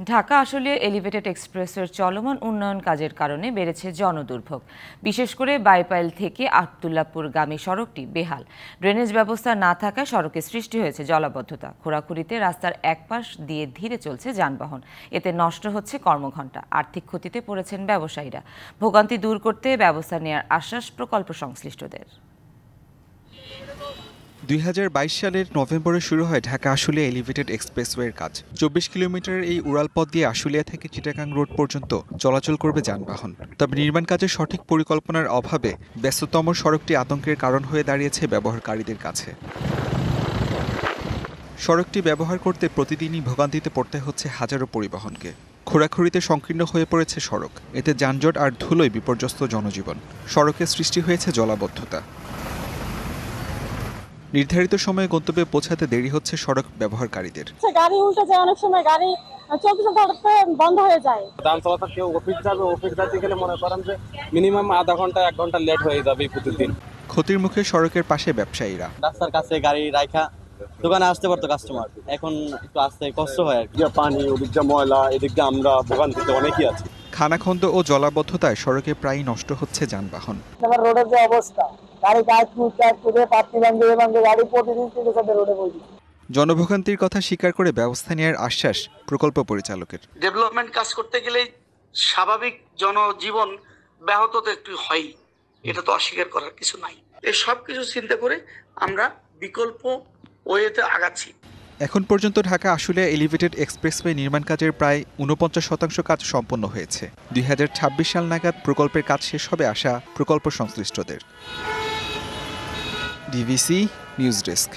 Dhaka Ashulia elevated এক্সপ্রেসের চলমান উন্নয়ন কাজের কারণে বেড়েছে জনদুর্ভোগ। বিশেষ করে বাইপাইল থেকে আব্দুল্লাহপুরগামী সড়কটি বেহাল। ড্রেনেজ ব্যবস্থা না থাকায় সড়কে সৃষ্টি হয়েছে জলাবদ্ধতা। খোঁড়াখুঁড়িতে রাস্তার এক পাশ দিয়ে ধীরে চলছে যানবাহন। এতে নষ্ট হচ্ছে কর্মঘণ্টা। আর্থিক ক্ষতিতে পড়েছেন ব্যবসায়ীরা। ভোগান্তি দূর করতে ব্যবস্থা নেওয়ার আশ্বাস প্রকল্প সংশ্লিষ্টদের। ২০২২ সালের নভেম্বরে শুরু হয় ঢাকা আশুলিয়া এলিভেটেড এক্সপ্রেসওয়ের কাজ। ২৪ কিলোমিটারের এই উড়ালপথ দিয়ে আশুলিয়া থেকে চিটাগাং রোড পর্যন্ত চলাচল করবে যানবাহন। তবে নির্মাণ কাজের সঠিক পরিকল্পনার অভাবে ব্যস্ততম সড়কটি আতঙ্কের কারণ হয়ে দাঁড়িয়েছে ব্যবহারকারীদের কাছে। সড়কটি ব্যবহার করতে প্রতিদিনই ভোগান্তিতে পড়তে হচ্ছে হাজারো পরিবহনকে। খোঁড়াখুঁড়িতে সংকীর্ণ হয়ে পড়েছে সড়ক। এতে যানজট আর ধুলোয় বিপর্যস্ত জনজীবন। সড়কে সৃষ্টি হয়েছে জলাবদ্ধতা। নির্ধারিত সময়ে গন্তব্যে পৌঁছাতে দেরি হচ্ছে সড়ক ব্যবহারকারীদের। গাড়ি উল্টে যায়, অনেক সময় গাড়ি চলতে চলতে বন্ধ হয়ে যায়। যান চলাচল কেউ অফিস যাবে, অফিস যাতে গেলে মনে করেন যে মিনিমাম আধা ঘন্টা 1 ঘন্টা লেট হয়ে যাবে প্রতিদিন। ক্ষতির মুখে সড়কের পাশে ব্যবসায়ীরা। রাস্তার কাছে গাড়ি রাখা দোকানে আসতে পারতো কাস্টমার, এখন একটু আসতে কষ্ট হয় আর কি। পানি, ওদিক দিয়ে ময়লা, এদিক দিয়ে আমরা ভোগান্তিতে অনেকই আছি। খানাখন্দ ও জলাবদ্ধতায় সড়কে প্রায়ই নষ্ট হচ্ছে যানবাহন। রোডের যে অবস্থা, গাড়ি গাড়ি প্রতিদিন থেকে সাথে রোডে পড়ছে। জনভোগান্তির কথা স্বীকার করে ব্যবস্থা নেওয়ার আশ্বাস প্রকল্প পরিচালকের। ডেভেলপমেন্ট কাজ করতে গেলে স্বাভাবিক জনজীবন ব্যাহত তো একটু হয়, এটা তো অস্বীকার করার কিছু নাই। এই সব কিছু চিন্তা করে আমরা বিকল্প ওয়েতে আগাচ্ছি। এখন পর্যন্ত ঢাকা আশুলিয়া এলিভেটেড এক্সপ্রেসওয়ে নির্মাণ কাজের প্রায় 49% কাজ সম্পন্ন হয়েছে। 2026 সাল নাগাদ প্রকল্পের কাজ শেষ হবে আশা প্রকল্প সংশ্লিষ্টদের। DVC news desk.